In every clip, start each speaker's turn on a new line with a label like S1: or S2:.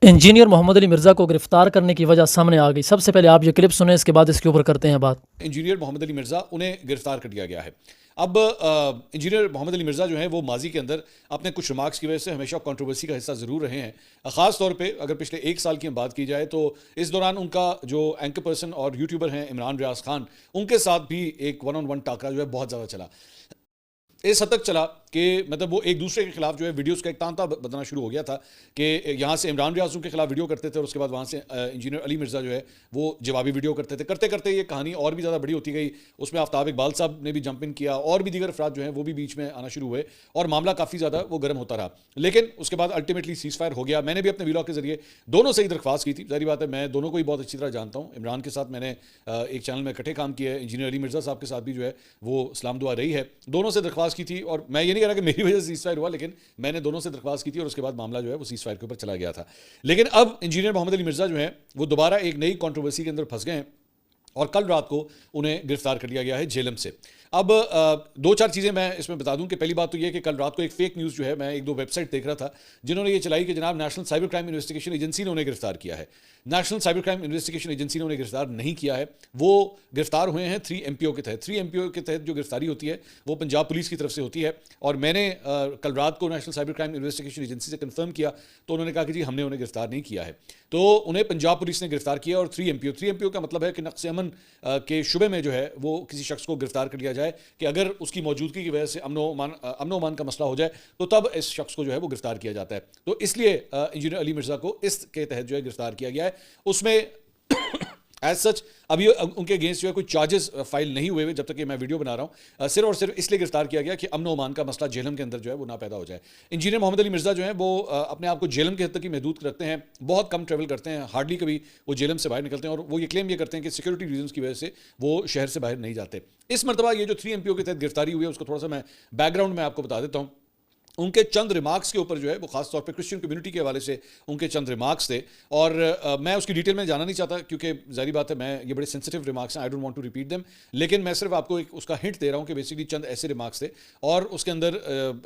S1: Engineer محمد علی مرزا کو گرفتار کرنے کی وجہ سامنے آ گئی. سب سے پہلے آپ یہ کلپ سنیں, اس کے بعد اس کے اوپر کرتے ہیں بات.
S2: انجینئر محمد علی مرزا انہیں گرفتار کر لیا گیا ہے. اب انجینئر محمد علی مرزا جو ہیں وہ ماضی کے اندر اپنے کچھ ریمارکس کی وجہ سے ہمیشہ کنٹروورسی کا حصہ ضرور رہے ہیں. خاص طور پہ اگر پچھلے 1 سال کی ہم بات کی جائے تو اس دوران ان کا جو اینکر پرسن اور یوٹیوبر ہیں عمران ریاض خان, ان کے ساتھ بھی ایک 1-on-1 ٹاکرا جو ہے بہت زیادہ چلا. اس حد تک چلا کہ مطلب وہ ایک دوسرے کے خلاف جو ہے ویڈیوز کا ایک تانتا بدنا شروع ہو گیا تھا کہ یہاں سے عمران ریاض کے خلاف ویڈیو کرتے تھے اور اس کے بعد وہاں سے انجینئر علی مرزا جو ہے وہ جوابی ویڈیو کرتے تھے. کرتے کرتے یہ کہانی اور بھی زیادہ بڑی ہوتی گئی. اس میں آفتاب اقبال صاحب نے بھی جمپ ان کیا اور بھی دیگر افراد جو ہیں وہ بھی بیچ میں آنا شروع ہوئے اور معاملہ کافی زیادہ وہ گرم ہوتا رہا. لیکن اس کے بعد الٹیمیٹلی سیز فائر ہو گیا. میں نے بھی اپنے ویلاگ کے ذریعے دونوں سے ہی درخواست کی تھی. ظاہری بات ہے میں دونوں کو ہی بہت اچھی طرح جانتا ہوں. عمران کے ساتھ میں نے ایک چینل میں اکٹھے کام کیا ہے. انجینئر علی مرزا صاحب کے ساتھ بھی جو ہے وہ سلام دعا رہی ہے. دونوں سے درخواست کی تھی اور میں یہ نہیں کہہ رہا کہ میری وجہ سے سیز فائر ہوا, لیکن میں نے دونوں سے درخواست کی تھی اور اس کے بعد معاملہ جو ہے وہ سیز فائر کے اوپر چلا گیا تھا. لیکن اب انجینئر محمد علی مرزا جو ہیں وہ دوبارہ ایک نئی کنٹروورسی کے اندر پھنس گئے ہیں اور کل رات کو انہیں گرفتار کر لیا گیا ہے جہلم سے. اب 2-4 چیزیں میں اس میں بتا دوں کہ پہلی بات تو یہ کہ کل رات کو ایک فیک نیوز جو ہے میں 1-2 ویب سائٹ دیکھ رہا تھا جنہوں نے یہ چلائی کہ جناب national cyber crime investigation agency نے انہیں گرفتار کیا ہے. National cyber crime investigation agency نے انہیں گرفتار نہیں کیا ہے. وہ گرفتار ہوئے ہیں 3 MPO کے تحت. 3 MPO کے تحت جو گرفتاری ہوتی ہے وہ پنجاب پولیس کی طرف سے ہوتی ہے اور میں نے کل رات کو national cyber crime investigation agency سے کنفرم کیا تو انہوں نے کہا کہ جی ہم نے انہیں گرفتار نہیں کیا ہے. تو انہیں پنجاب پولیس نے گرفتار کیا اور 3 MPO کا مطلب ہے کہ نقص امن کے شعبے میں جو ہے وہ کسی شخص کو گرفتار کر لیا جائے کہ اگر اس کی موجودگی کی وجہ سے امن و امان کا مسئلہ ہو جائے تو تب اس شخص کو جو ہے وہ گرفتار کیا جاتا ہے. تو اس لیے انجینئر علی مرزا کو اس کے تحت جو ہے گرفتار کیا گیا ہے. اس میں ایز سچ ابھی ان کے اگینسٹ جو ہے کوئی چارجز فائل نہیں ہوئے جب تک کہ میں ویڈیو بنا رہا ہوں. صرف اور صرف اس لیے گرفتار کیا گیا کہ امن و امان کا مسئلہ جہلم کے اندر جو ہے وہ نہ پیدا ہو جائے. انجینئر محمد علی مرزا جو ہیں وہ اپنے آپ کو جہلم کے حد تک ہی محدود رکھتے ہیں. بہت کم ٹریول کرتے ہیں, ہارڈلی کبھی وہ جہلم سے باہر نکلتے ہیں اور وہ یہ کلیم یہ کرتے ہیں کہ سیکورٹی ریزنس کی وجہ سے وہ شہر سے باہر نہیں جاتے. اس مرتبہ یہ جو 3 MPO کے تحت گرفتاری ہوئی ہے اس کو تھوڑا سا میں بیک گراؤنڈ میں آپ کو بتا دیتا ہوں. ان کے چند ریمارکس کے اوپر جو ہے وہ خاص طور پہ کرسچن کمیونٹی کے حوالے سے ان کے چند ریمارکس تھے اور میں اس کی ڈیٹیل میں جانا نہیں چاہتا کیونکہ ظاہری بات ہے میں یہ بڑے سینسیٹیو ریمارکس ہیں, I don't want to repeat them. لیکن میں صرف آپ کو اس کا ہنٹ دے رہا ہوں کہ بیسکلی چند ایسے ریمارکس تھے اور اس کے اندر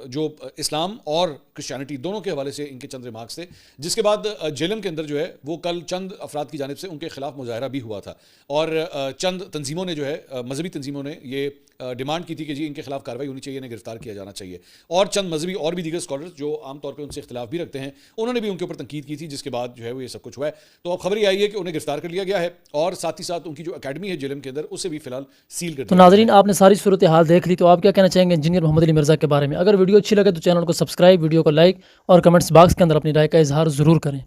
S2: جو اسلام اور کرسچینٹی دونوں کے حوالے سے ان کے چند ریمارکس تھے. جس کے بعد جہلم کے اندر جو ہے وہ کل چند افراد کی جانب سے ان کے خلاف مظاہرہ بھی ہوا تھا اور چند تنظیموں نے جو ہے مذہبی تنظیموں نے یہ ڈیمانڈ کی تھی کہ جی ان کے خلاف کارروائی ہونی چاہیے, انہیں گرفتار کیا جانا چاہیے. اور چند مذہبی اور بھی دیگر اسکالرز جو عام طور پہ ان سے اختلاف بھی رکھتے ہیں انہوں نے بھی ان کے اوپر تنقید کی تھی, جس کے بعد جو ہے وہ یہ سب کچھ ہوا ہے. تو اب خبر یہ آئی ہے کہ انہیں گرفتار کر لیا گیا ہے اور ساتھ ہی ساتھ ان کی جو اکیڈمی ہے جہلم کے اندر اسے بھی فی الحال سیل کر دیا.
S1: تو ناظرین آپ نے ساری صورتحال دیکھ لی, تو آپ کیا کہنا چاہیں گے انجینئر محمد علی مرزا کے بارے میں؟ اگر ویڈیو اچھی لگے تو چینل کو سبسکرائب, ویڈیو کو لائک اور کمنٹس باکس کے اندر اپنی رائے کا اظہار ضرور کریں.